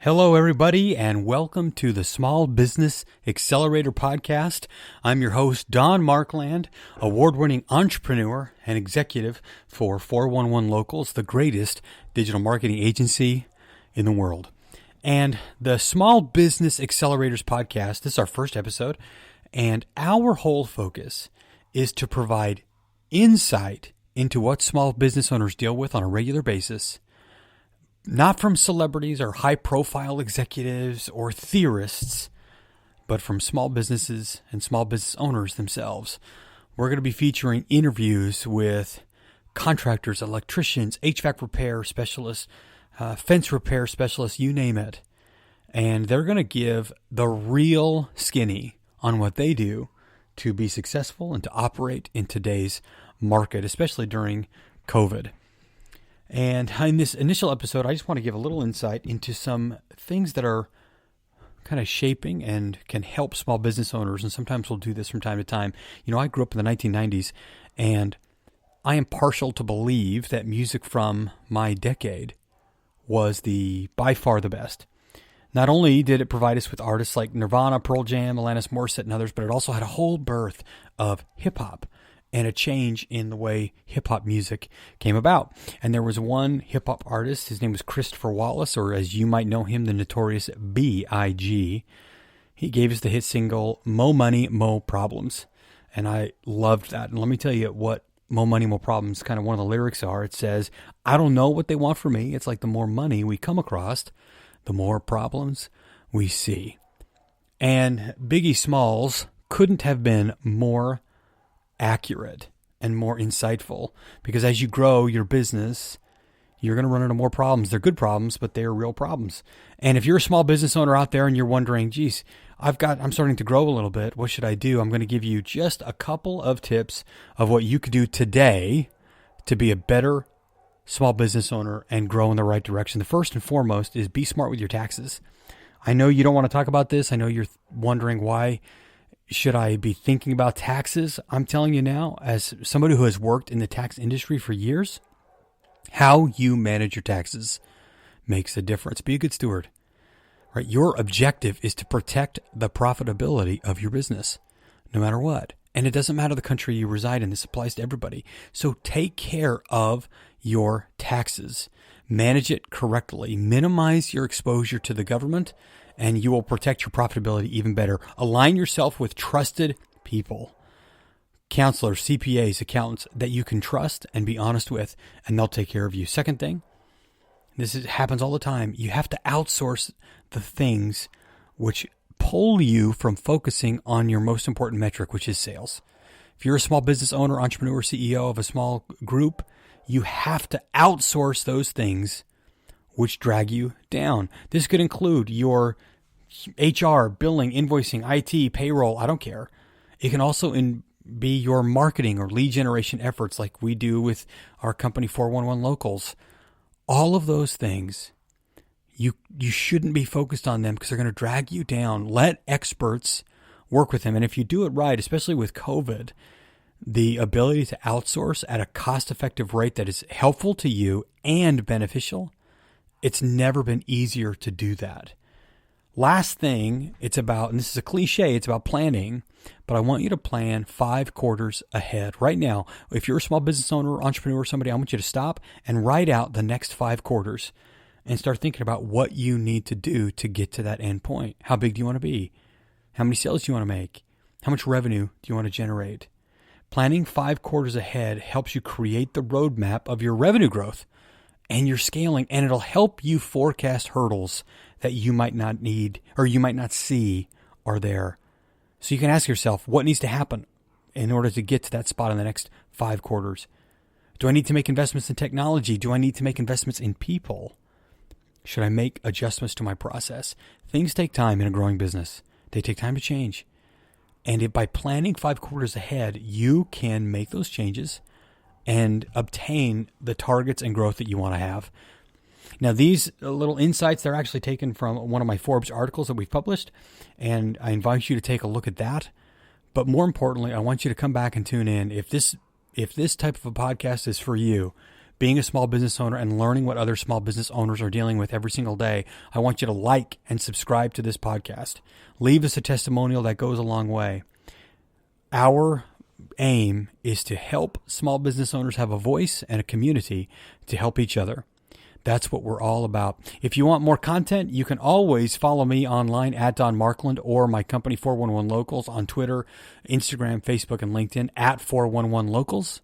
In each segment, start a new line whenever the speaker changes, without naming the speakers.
Hello, everybody, and welcome to the Small Business Accelerator Podcast. I'm your host, Don Markland, award-winning entrepreneur and executive for 411 Locals, the greatest digital marketing agency in the world. And the Small Business Accelerators Podcast, this is our first episode, and our whole focus is to provide insight into what small business owners deal with on a regular basis, not from celebrities or high-profile executives or theorists, but from small businesses and small business owners themselves. We're going to be featuring interviews with contractors, electricians, HVAC repair specialists, fence repair specialists, you name it. And they're going to give the real skinny on what they do to be successful and to operate in today's market, especially during COVID. And in this initial episode, I just want to give a little insight into some things that are kind of shaping and can help small business owners. And sometimes we'll do this from time to time. You know, I grew up in the 1990s, and I am partial to believe that music from my decade was by far the best. Not only did it provide us with artists like Nirvana, Pearl Jam, Alanis Morissette, and others, but it also had a whole birth of hip-hop and a change in the way hip-hop music came about. And there was one hip-hop artist, his name was Christopher Wallace, or as you might know him, the notorious B.I.G. He gave us the hit single, Mo Money, Mo Problems. And I loved that. And let me tell you what Mo Money, Mo Problems, kind of one of the lyrics are. It says, I don't know what they want from me. It's like the more money we come across, the more problems we see. And Biggie Smalls couldn't have been more accurate and more insightful, because as you grow your business, you're going to run into more problems. They're good problems, but they are real problems. And if you're a small business owner out there and you're wondering, geez, I'm starting to grow a little bit, what should I do? I'm going to give you just a couple of tips of what you could do today to be a better small business owner and grow in the right direction. The first and foremost is be smart with your taxes. I know you don't want to talk about this. I know you're wondering, why should I be thinking about taxes? I'm telling you now, as somebody who has worked in the tax industry for years, how you manage your taxes makes a difference. Be a good steward, right? Your objective is to protect the profitability of your business, no matter what. And it doesn't matter the country you reside in. This applies to everybody. So take care of your taxes. Manage it correctly. Minimize your exposure to the government, and you will protect your profitability even better. Align yourself with trusted people, counselors, CPAs, accountants that you can trust and be honest with, and they'll take care of you. Second thing, happens all the time. You have to outsource the things which pull you from focusing on your most important metric, which is sales. If you're a small business owner, entrepreneur, CEO of a small group, you have to outsource those things which drag you down. This could include your HR, billing, invoicing, IT, payroll, I don't care. It can also be your marketing or lead generation efforts like we do with our company 411 Locals. All of those things, you shouldn't be focused on them because they're going to drag you down. Let experts work with them. And if you do it right, especially with COVID, the ability to outsource at a cost-effective rate that is helpful to you and beneficial, it's never been easier to do that. Last thing, it's about, and this is a cliche, it's about planning, but I want you to plan 5 quarters ahead. Right now, if you're a small business owner, entrepreneur, somebody, I want you to stop and write out the next 5 quarters and start thinking about what you need to do to get to that end point. How big do you want to be? How many sales do you want to make? How much revenue do you want to generate? Planning 5 quarters ahead helps you create the roadmap of your revenue growth and your scaling, and it'll help you forecast hurdles that you might not need or you might not see are there. So you can ask yourself, what needs to happen in order to get to that spot in the next 5 quarters? Do I need to make investments in technology? Do I need to make investments in people? Should I make adjustments to my process? Things take time in a growing business. They take time to change. And by planning 5 quarters ahead, you can make those changes and obtain the targets and growth that you want to have. Now, these little insights, they're actually taken from one of my Forbes articles that we've published, and I invite you to take a look at that. But more importantly, I want you to come back and tune in. If this type of a podcast is for you, being a small business owner and learning what other small business owners are dealing with every single day, I want you to like and subscribe to this podcast. Leave us a testimonial. That goes a long way. Our aim is to help small business owners have a voice and a community to help each other. That's what we're all about. If you want more content, you can always follow me online at Don Markland or my company 411 Locals on Twitter, Instagram, Facebook, and LinkedIn at 411 Locals.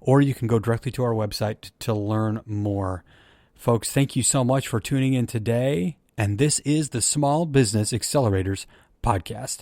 Or you can go directly to our website to learn more. Folks, thank you so much for tuning in today. And this is the Small Business Accelerators Podcast.